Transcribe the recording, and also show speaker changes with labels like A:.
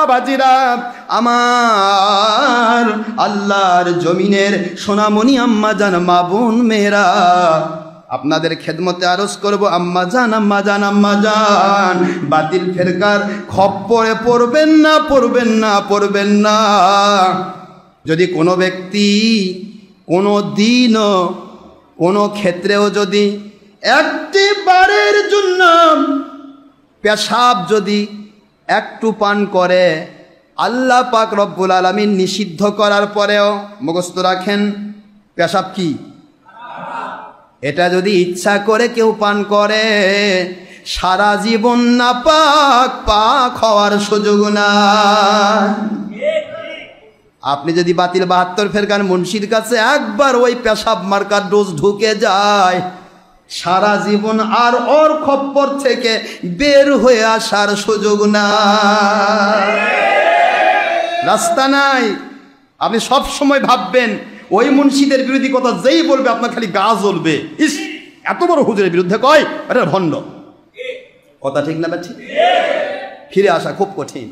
A: বাবাজিরা, আমার আল্লাহর জমিনের সোনামণি আম্মা জান, মা বোন মেয়েরা, আপনাদের খেদমতে আরজ করব, আম্মা জান, আম্মা জান, আম্মা জান, বাতিল ফেরকার খপ্পরে পড়বেন না, পড়বেন না, পড়বেন না। যদি কোনো ব্যক্তি কোনো দিনও কোনো ক্ষেত্রেও যদি একটি বারের জন্য পেশাব যদি একটু পান করে, আল্লাহ পাক রব্বুল আলামিন নিষিদ্ধ করার পরেও মুখস্থ রাখেন, পেশাব কি? এটা যদি ইচ্ছা করে কেউ পান করে, সারা জীবন না পাক হওয়ার সুযোগ না। আপনি যদি বাতিল 72 ফেরকার মুন্সির কাছে একবার ওই পেশাব মার্কার ডোজ ঢুকে যায়, সারা জীবন আর ওর খপ্পর থেকে বের হয়ে আসার সুযোগ না, রাস্তা নাই। আপনি সব সময় ভাববেন ওই মুন্সিদের বিরোধী কথা যেই বলবে আপনার খালি গা জ্বলবে, ইস এত বড় হুজুরের বিরুদ্ধে কয়, এটা ভণ্ড। কথা ঠিক না? ঠিক, ফিরে আসা খুব কঠিন।